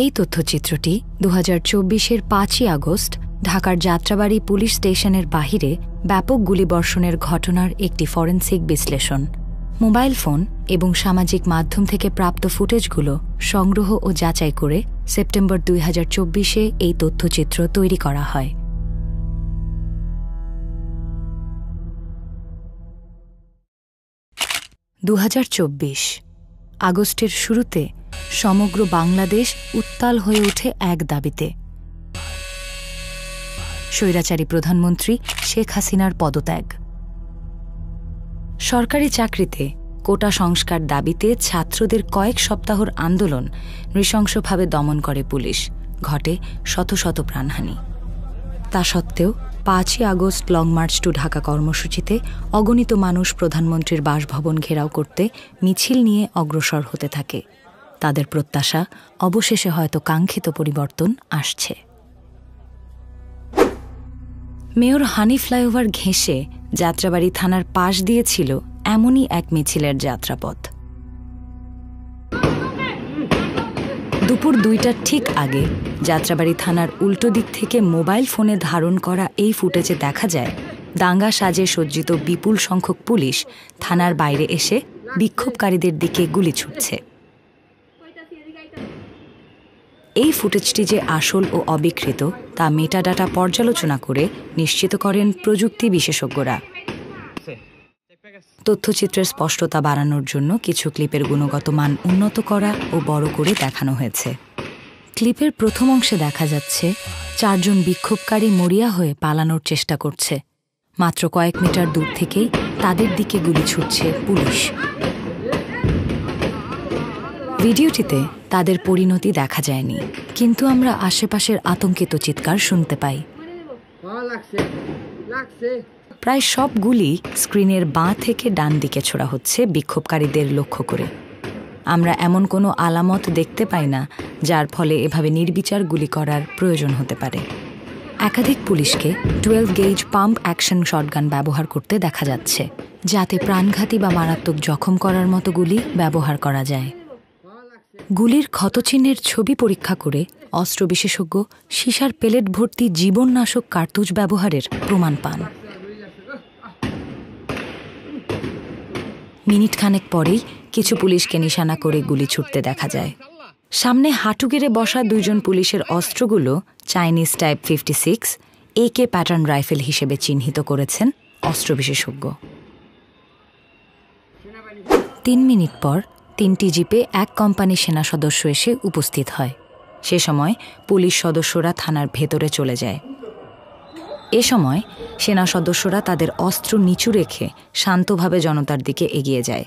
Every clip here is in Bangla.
এই তথ্যচিত্রটি ২০২৪-এর ৫ই আগস্ট ঢাকার যাত্রাবাড়ী পুলিশ স্টেশনের বাহিরে ব্যাপক গুলিবর্ষণের ঘটনার একটি ফরেনসিক বিশ্লেষণ। মোবাইল ফোন এবং সামাজিক মাধ্যম থেকে প্রাপ্ত ফুটেজগুলো সংগ্রহ ও যাচাই করে সেপ্টেম্বর ২০২৪-এ এই তথ্যচিত্র তৈরি করা হয়। আগস্টের শুরুতে সমগ্র বাংলাদেশ উত্তাল হয়ে ওঠে এক দাবিতে, স্বৈরাচারী প্রধানমন্ত্রী শেখ হাসিনার পদত্যাগ। সরকারি চাকরিতে কোটা সংস্কার দাবিতে ছাত্রদের কয়েক সপ্তাহর আন্দোলন নৃশংসভাবে দমন করে পুলিশ, ঘটে শত শত প্রাণহানি। তা সত্ত্বেও ৫ই August long march to Dhaka কর্মসূচিতে অগণিত মানুষ প্রধানমন্ত্রীর বাসভবন ঘেরাও করতে মিছিল নিয়ে অগ্রসর হতে থাকে। তাদের প্রত্যাশা, অবশেষে হয়তো কাঙ্ক্ষিত পরিবর্তন আসছে। মেয়র হানি ফ্লাইওভার ঘেঁষে যাত্রাবাড়ী থানার পাশ দিয়েছিল এমনই এক মিছিলের যাত্রাপথ। দুপুর ২টার ঠিক আগে যাত্রাবাড়ী থানার উল্টো দিক থেকে মোবাইল ফোনে ধারণ করা এই ফুটেজে দেখা যায় দাঙ্গা সাজে সজ্জিত বিপুল সংখ্যক পুলিশ থানার বাইরে এসে বিক্ষোভকারীদের দিকে গুলি ছুটছে। এই ফুটেজটি যে আসল ও অবিকৃত তা মেটাডাটা পর্যালোচনা করে নিশ্চিত করেন প্রযুক্তি বিশেষজ্ঞরা। তথ্যচিত্রের স্পষ্টতা বাড়ানোর জন্য কিছু ক্লিপের গুণগত মান উন্নত করা ও বড় করে দেখানো হয়েছে। ক্লিপের প্রথম অংশে দেখা যাচ্ছে ৪ জন বিক্ষোভকারী মরিয়া হয়ে পালানোর চেষ্টা করছে। মাত্র কয়েক মিটার দূর থেকেই তাদের দিকে গুলি ছুটছে পুলিশ। ভিডিওটিতে তাদের পরিণতি দেখা যায়নি, কিন্তু আমরা আশেপাশের আতঙ্কিত চিৎকার শুনতে পাই। প্রায় সব গুলি স্ক্রিনের বাঁ থেকে ডান দিকে ছোড়া হচ্ছে বিক্ষোভকারীদের লক্ষ্য করে। আমরা এমন কোনো আলামত দেখতে পাই না যার ফলে এভাবে নির্বিচার গুলি করার প্রয়োজন হতে পারে। একাধিক পুলিশকে 12 গেজ পাম্প অ্যাকশন শটগান ব্যবহার করতে দেখা যাচ্ছে, যাতে প্রাণঘাতী বা মারাত্মক জখম করার মতো গুলি ব্যবহার করা যায়। গুলির ক্ষতচিহ্নের ছবি পরীক্ষা করে অস্ত্র বিশেষজ্ঞ সীসার পেলেট ভর্তি জীবননাশক কার্তুজ ব্যবহারের প্রমাণ পান। মিনিট খানেক পরেই কিছু পুলিশকে নিশানা করে গুলি ছুটতে দেখা যায়। সামনে হাঁটু গেড়ে বসা ২ জন পুলিশের অস্ত্রগুলো Chinese type 56 AK pattern rifle হিসেবে চিহ্নিত করেছেন অস্ত্র বিশেষজ্ঞ। ৩ মিনিট পর ৩টি জিপে এক কোম্পানি সেনা সদস্য এসে উপস্থিত হয়। সে সময় পুলিশ সদস্যরা থানার ভেতরে চলে যায়। এ সময় সেনা সদস্যরা তাদের অস্ত্র নিচু রেখে শান্তভাবে জনতার দিকে এগিয়ে যায়।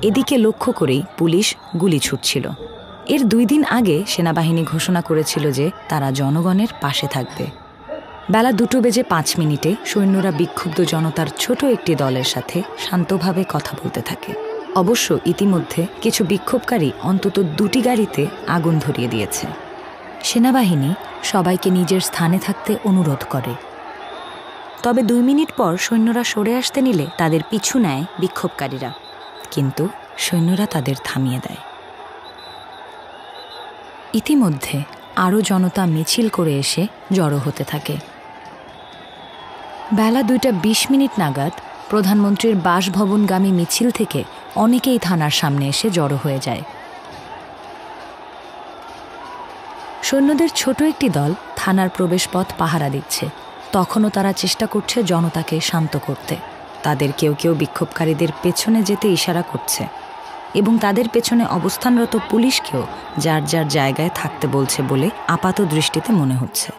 এদিকে লক্ষ্য করেই পুলিশ গুলি ছুটছিল। এর ২ দিন আগে সেনাবাহিনী ঘোষণা করেছিল যে তারা জনগণের পাশে থাকবে। বেলা 2:05 সৈন্যরা বিক্ষুব্ধ জনতার ছোট একটি দলের সাথে শান্তভাবে কথা বলতে থাকে। অবশ্য ইতিমধ্যে কিছু বিক্ষোভকারী অন্তত 2টি গাড়িতে আগুন ধরিয়ে দিয়েছে। সেনাবাহিনী সবাইকে নিজের স্থানে থাকতে অনুরোধ করে। তবে 2 মিনিট পর সৈন্যরা সরে আসতে নিলে তাদের পিছু নেয় বিক্ষোভকারীরা, কিন্তু সৈন্যরা তাদের থামিয়ে দেয়। ইতিমধ্যে আরও জনতা মিছিল করে এসে জড়ো হতে থাকে। বেলা 2:20 নাগাদ প্রধানমন্ত্রীর বাসভবনগামী মিছিল থেকে অনেকেই থানার সামনে এসে জড়ো হয়ে যায়। সৈন্যদের ছোট একটি দল থানার প্রবেশপথ পাহারা দিচ্ছে। তখনও তারা চেষ্টা করছে জনতাকে শান্ত করতে। তাদের কেউ কেউ বিক্ষোভকারীদের পেছনে যেতে ইশারা করছে এবং তাদের পেছনে অবস্থানরত পুলিশকেও যার যার জায়গায় থাকতে বলছে বলে আপাত দৃষ্টিতে মনে হচ্ছে।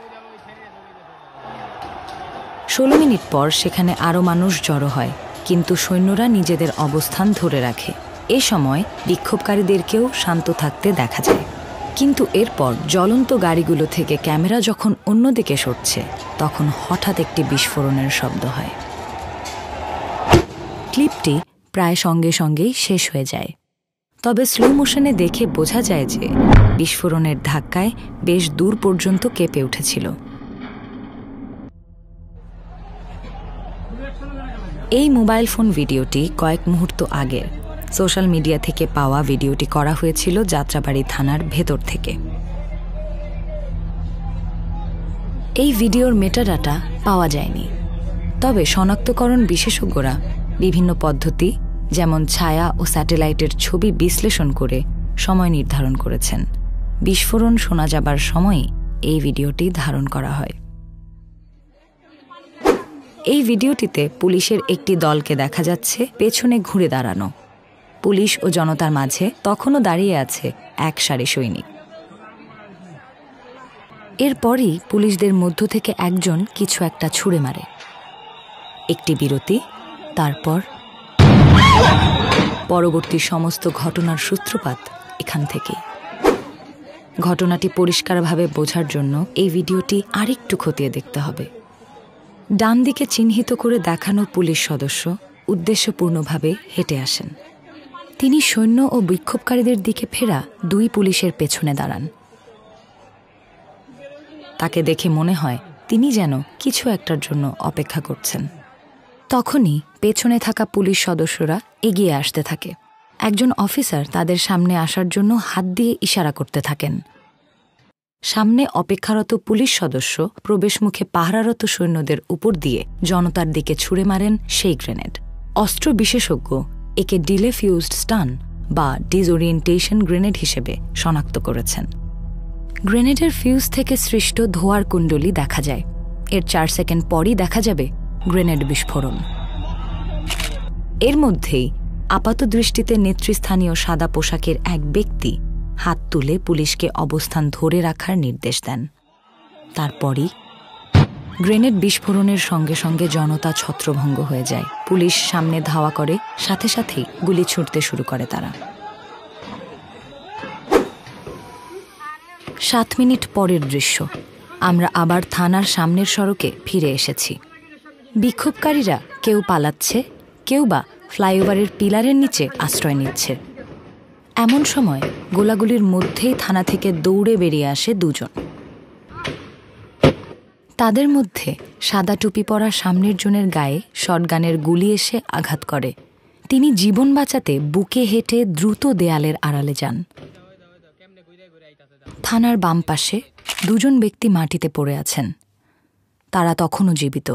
16 মিনিট পর সেখানে আরও মানুষ জড়ো হয়, কিন্তু সৈন্যরা নিজেদের অবস্থান ধরে রাখে। এ সময় বিক্ষোভকারীদেরকেও শান্ত থাকতে দেখা যায়। কিন্তু এরপর জ্বলন্ত গাড়িগুলো থেকে ক্যামেরা যখন অন্যদিকে সরছে, তখন হঠাৎ একটি বিস্ফোরণের শব্দ হয়। ক্লিপটি প্রায় সঙ্গে সঙ্গেই শেষ হয়ে যায়। তবে স্লো মোশনে দেখে বোঝা যায় যে বিস্ফোরণের ধাক্কায় বেশ দূর পর্যন্ত কেঁপে উঠেছিল। এই মোবাইল ফোন ভিডিওটি কয়েক মুহূর্ত আগের, সোশ্যাল মিডিয়া থেকে পাওয়া ভিডিওটি করা হয়েছিল যাত্রাবাড়ি থানার ভেতর থেকে। এই ভিডিওর মেটাডাটা পাওয়া যায়নি, তবে শনাক্তকরণ বিশেষজ্ঞরা বিভিন্ন পদ্ধতি যেমন ছায়া ও স্যাটেলাইটের ছবি বিশ্লেষণ করে সময় নির্ধারণ করেছেন। বিস্ফোরণ শোনা যাবার সময়ই এই ভিডিওটি ধারণ করা হয়। এই ভিডিওটিতে পুলিশের একটি দলকে দেখা যাচ্ছে পেছনে ঘুরে দাঁড়ানো। পুলিশ ও জনতার মাঝে তখনও দাঁড়িয়ে আছে এক সারি সৈনিক। এরপরই পুলিশদের মধ্য থেকে একজন কিছু একটা ছুঁড়ে মারে। একটি বিরতি, তারপর পরবর্তী সমস্ত ঘটনার সূত্রপাত এখান থেকেই। ঘটনাটি পরিষ্কারভাবে বোঝার জন্য এই ভিডিওটি আরেকটু খতিয়ে দেখতে হবে। ডান দিকে চিহ্নিত করে দেখানো পুলিশ সদস্য উদ্দেশ্যপূর্ণভাবে হেঁটে আসেন। তিনি সৈন্য ও বিক্ষোভকারীদের দিকে ফেরা দুই পুলিশের পেছনে দাঁড়ান। তাকে দেখে মনে হয় তিনি যেন কিছু একটার জন্য অপেক্ষা করছেন। তখনই পেছনে থাকা পুলিশ সদস্যরা এগিয়ে আসতে থাকে। একজন অফিসার তাদের সামনে আসার জন্য হাত দিয়ে ইশারা করতে থাকেন। সামনে অপেক্ষারত পুলিশ সদস্য প্রবেশমুখে পাহারারত সৈন্যদের উপর দিয়ে জনতার দিকে ছুঁড়ে মারেন সেই গ্রেনেড। অস্ত্র বিশেষজ্ঞ একে ডিলে ফিউজড স্টান বা ডিসওরিয়েন্টেশন গ্রেনেড হিসেবে শনাক্ত করেছেন। গ্রেনেডের ফিউজ থেকে সৃষ্ট ধোঁয়ার কুণ্ডলী দেখা যায়। এর 4 সেকেন্ড পরই দেখা যাবে গ্রেনেড বিস্ফোরণ। এর মধ্যেই আপাতদৃষ্টিতে নেতৃস্থানীয় সাদা পোশাকের এক ব্যক্তি হাত তুলে পুলিশকে অবস্থান ধরে রাখার নির্দেশ দেন। তারপরই গ্রেনেড বিস্ফোরণের সঙ্গে সঙ্গে জনতা ছত্রভঙ্গ হয়ে যায়। পুলিশ সামনে ধাওয়া করে, সাথে সাথেই গুলি ছুটতে শুরু করে তারা। 7 মিনিট পরের দৃশ্য, আমরা আবার থানার সামনের সড়কে ফিরে এসেছি। বিক্ষোভকারীরা কেউ পালাচ্ছে, কেউ বা ফ্লাইওভারের পিলারের নিচে আশ্রয় নিচ্ছে। এমন সময় গোলাগুলির মধ্যেই থানা থেকে দৌড়ে বেরিয়ে আসে দুজন। তাদের মধ্যে সাদা টুপি পরা সামনের জনের গায়ে শটগানের গুলি এসে আঘাত করে। তিনি জীবন বাঁচাতে বুকে হেঁটে দ্রুত দেয়ালের আড়ালে যান। থানার বাম পাশে দুজন ব্যক্তি মাটিতে পড়ে আছেন। তারা তখনও জীবিত,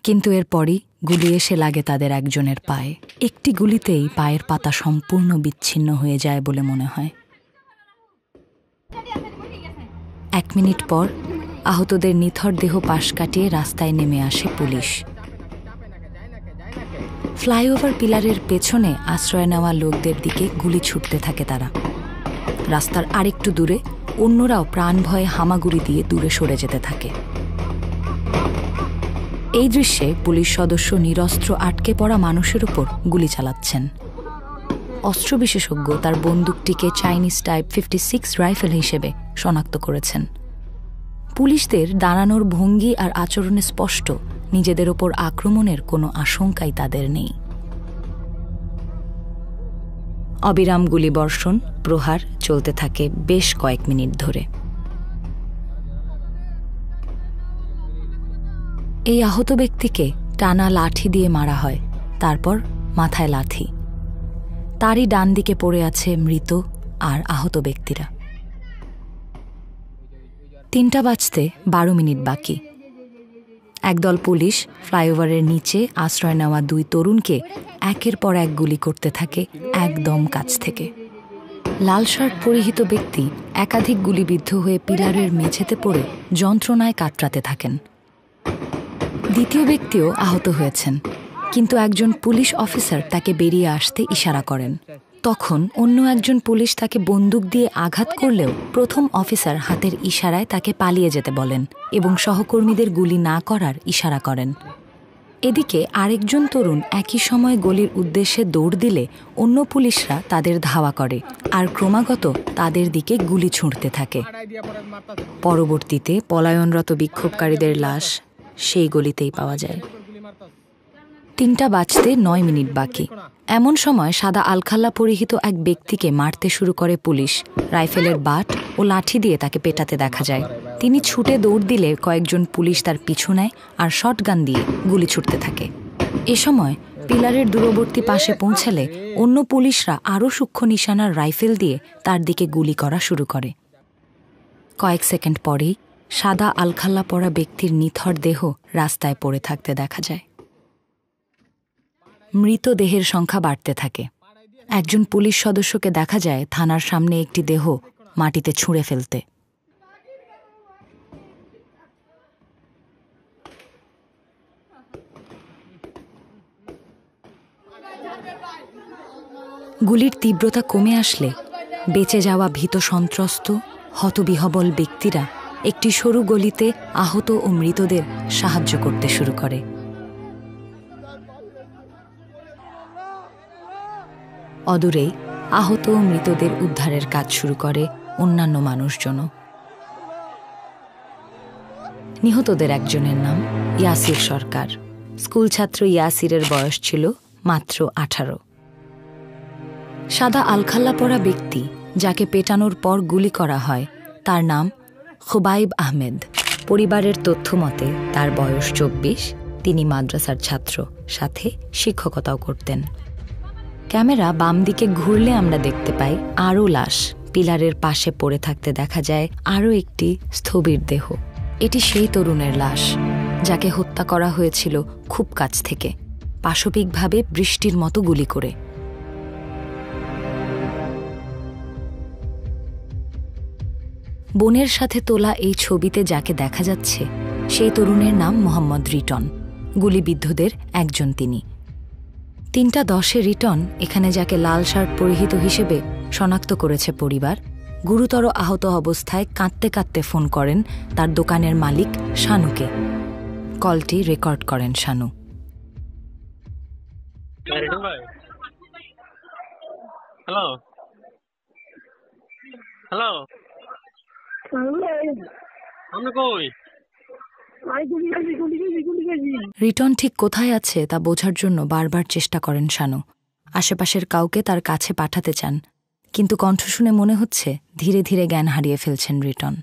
কিন্তু এরপরই গুলি এসে লাগে তাদের একজনের পায়ে। একটি গুলিতেই পায়ের পাতা সম্পূর্ণ বিচ্ছিন্ন হয়ে যায় বলে মনে হয়। 1 মিনিট পর আহতদের নিথর দেহ পাশ কাটিয়ে রাস্তায় নেমে আসে পুলিশ। ফ্লাইওভার পিলারের পেছনে আশ্রয় নেওয়া লোকদের দিকে গুলি ছুটতে থাকে তারা। রাস্তার আরেকটু দূরে অন্যরাও প্রাণ ভয়ে হামাগুড়ি দিয়ে দূরে সরে যেতে থাকে। এই দৃশ্যে পুলিশ সদস্য নিরস্ত্র আটকে পড়া মানুষের উপর গুলি চালাচ্ছেন। অস্ত্র বিশেষজ্ঞ তার বন্দুকটিকে চাইনিজ টাইপ 56 রাইফেল হিসেবে শনাক্ত করেছেন। পুলিশদের দাঁড়ানোর ভঙ্গি আর আচরণে স্পষ্ট নিজেদের ওপর আক্রমণের কোনো আশঙ্কাই তাদের নেই। অবিরাম গুলিবর্ষণ প্রহার চলতে থাকে বেশ কয়েক মিনিট ধরে। এই আহত ব্যক্তিকে টানা লাঠি দিয়ে মারা হয়, তারপর মাথায় লাথি। তারই ডান দিকে পড়ে আছে মৃত আর আহত ব্যক্তিরা। 3টা বাজতে 12 মিনিট বাকি। একদল পুলিশ ফ্লাইওভারের নিচে আশ্রয় নেওয়া 2 তরুণকে একের পর এক গুলি করতে থাকে একদম কাছ থেকে। লাল শার্ট পরিহিত ব্যক্তি একাধিক গুলিবিদ্ধ হয়ে পিলারের মেঝেতে পড়ে যন্ত্রণায় কাতরাতে থাকেন। দ্বিতীয় ব্যক্তিও আহত হয়েছেন, কিন্তু একজন পুলিশ অফিসার তাকে বেরিয়ে আসতে ইশারা করেন। তখন অন্য একজন পুলিশ তাকে বন্দুক দিয়ে আঘাত করলেও প্রথম অফিসার হাতের ইশারায় তাকে পালিয়ে যেতে বলেন এবং সহকর্মীদের গুলি না করার ইশারা করেন। এদিকে আরেকজন তরুণ একই সময় গলির উদ্দেশ্যে দৌড় দিলে অন্য পুলিশরা তাদের ধাওয়া করে আর ক্রমাগত তাদের দিকে গুলি ছুঁড়তে থাকে। পরবর্তীতে পলায়নরত বিক্ষোভকারীদের লাশ সেই গলিতেই পাওয়া যায়। 3টা বাজতে 9 মিনিট বাকি। এমন সময় সাদা আলখাল্লা পরিহিত এক ব্যক্তিকে মারতে শুরু করে পুলিশ। রাইফেলের বাট ও লাঠি দিয়ে তাকে পেটাতে দেখা যায়। তিনি ছুটে দৌড় দিলে কয়েকজন পুলিশ তার পিছু নেয় আর শটগান দিয়ে গুলি ছুটতে থাকে। এ সময় পিলারের দূরবর্তী পাশে পৌঁছালে অন্য পুলিশরা আরও সূক্ষ্ম নিশানার রাইফেল দিয়ে তার দিকে গুলি করা শুরু করে। কয়েক সেকেন্ড পরেই সাদা আলখাল্লা পরা ব্যক্তির নিথর দেহ রাস্তায় পড়ে থাকতে দেখা যায়। মৃতদেহের সংখ্যা বাড়তে থাকে। একজন পুলিশ সদস্যকে দেখা যায় থানার সামনে একটি দেহ মাটিতে ছুঁড়ে ফেলতে। গুলির তীব্রতা কমে আসলে বেঁচে যাওয়া ভীত সন্ত্রস্ত হতবিহবল ব্যক্তিরা একটি সরু গলিতে আহত ও মৃতদের সাহায্য করতে শুরু করে। অদূরেই আহত ও মৃতদের উদ্ধারের কাজ শুরু করে অন্যান্য মানুষজন। নিহতদের একজনের নাম ইয়াসির সরকার। স্কুল ছাত্র ইয়াসিরের বয়স ছিল মাত্র 18। সাদা আলখাল্লা পরা ব্যক্তি যাকে পেটানোর পর গুলি করা হয় তার নাম খুবাইব আহমেদ। পরিবারের তথ্য মতে তার বয়স 24। তিনি মাদ্রাসার ছাত্র, সাথে শিক্ষকতাও করতেন। ক্যামেরা বাম দিকে ঘুরলে আমরা দেখতে পাই আরও লাশ পিলারের পাশে পড়ে থাকতে দেখা যায় আরও একটি স্থবির দেহ। এটি সেই তরুণের লাশ যাকে হত্যা করা হয়েছিল খুব কাছ থেকে, পাশবিকভাবে বৃষ্টির মতো গুলি করে। বোনের সাথে তোলা এই ছবিতে যাকে দেখা যাচ্ছে সেই তরুণের নাম মোহাম্মদ রিটন। গুলিবিদ্ধদের একজন তিনি। 3:10 রিটন এখানে যাকে লাল শার্ট পরিহিত হিসেবে শনাক্ত করেছে পরিবার, গুরুতর আহত অবস্থায় কাঁদতে কাঁদতে ফোন করেন তার দোকানের মালিক শানুকে। কলটি রেকর্ড করেন শানু। হ্যালো হ্যালো, আমরা কই? রিটন ঠিক কোথায় আছে তা বোঝার জন্য বারবার চেষ্টা করেন শানু। আশেপাশের কাউকে তার কাছে পাঠাতে চান, কিন্তু কণ্ঠ শুনে মনে হচ্ছে ধীরে ধীরে জ্ঞান হারিয়ে ফেলছেন রিটন।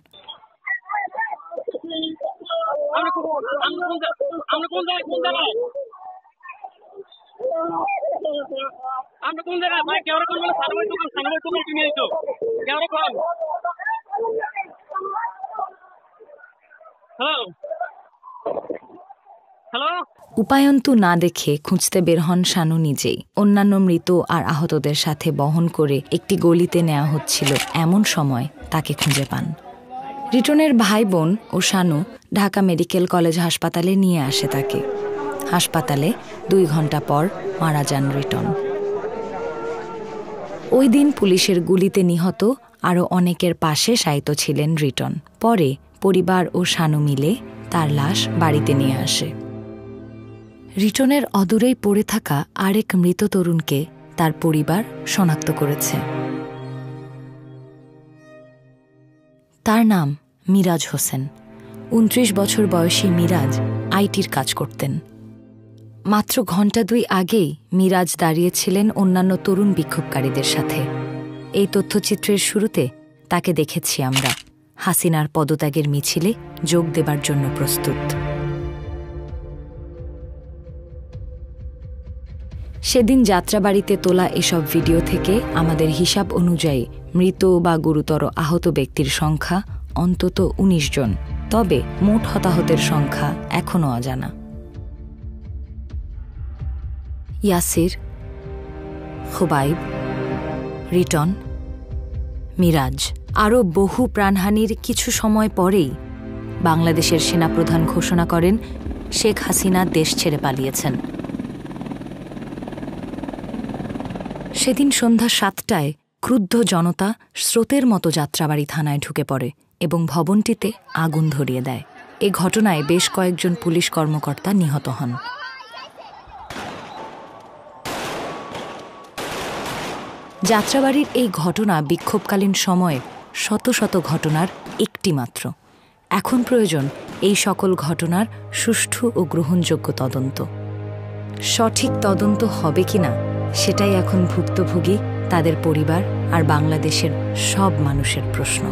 উপায়ন্তু না দেখে খুঁজতে বের হন শানু নিজেই। অন্যান্য মৃত আর আহতদের সাথে বহন করে একটি গলিতে নেওয়া হচ্ছিল এমন সময় তাকে খুঁজে পান। রিটনের ভাই বোন ও শানু ঢাকা মেডিকেল কলেজ হাসপাতালে নিয়ে আসে তাকে। হাসপাতালে 2 ঘন্টা পর মারা যান রিটন। ওই দিন পুলিশের গুলিতে নিহত আরও অনেকের পাশে শায়িত ছিলেন রিটন। পরে পরিবার ও শানু মিলে তার লাশ বাড়িতে নিয়ে আসে। রিটনের অদূরেই পড়ে থাকা আরেক মৃত তরুণকে তার পরিবার শনাক্ত করেছে। তার নাম মিরাজ হোসেন। 29 বছর বয়সী মিরাজ আইটির কাজ করতেন। মাত্র ঘণ্টা 2 আগেই মিরাজ দাঁড়িয়েছিলেন অন্যান্য তরুণ বিক্ষোভকারীদের সাথে। এই তথ্যচিত্রের শুরুতে তাকে দেখেছি আমরা হাসিনার পদত্যাগের মিছিলে যোগ দেবার জন্য প্রস্তুত। সেদিন যাত্রাবাড়িতে তোলা এসব ভিডিও থেকে আমাদের হিসাব অনুযায়ী মৃত বা গুরুতর আহত ব্যক্তির সংখ্যা অন্তত 19 জন। তবে মোট হতাহতের সংখ্যা এখনও অজানা। ইয়াসির, খুবাইব, রিটন, মিরাজ আরও বহু প্রাণহানির কিছু সময় পরেই বাংলাদেশের সেনাপ্রধান ঘোষণা করেন শেখ হাসিনা দেশ ছেড়ে পালিয়েছেন। সেদিন সন্ধ্যা 7টায় ক্রুদ্ধ জনতা স্রোতের মতো যাত্রাবাড়ি থানায় ঢুকে পড়ে এবং ভবনটিতে আগুন ধরিয়ে দেয়। এ ঘটনায় বেশ কয়েকজন পুলিশ কর্মকর্তা নিহত হন। যাত্রাবাড়ির এই ঘটনা বিক্ষোভকালীন সময়ে শত শত ঘটনার একটি মাত্র। এখন প্রয়োজন এই সকল ঘটনার সুষ্ঠু ও গ্রহণযোগ্য তদন্ত। সঠিক তদন্ত হবে কিনা সেটাই এখন ভুক্তভোগী, তাদের পরিবার আর বাংলাদেশের সব মানুষের প্রশ্ন।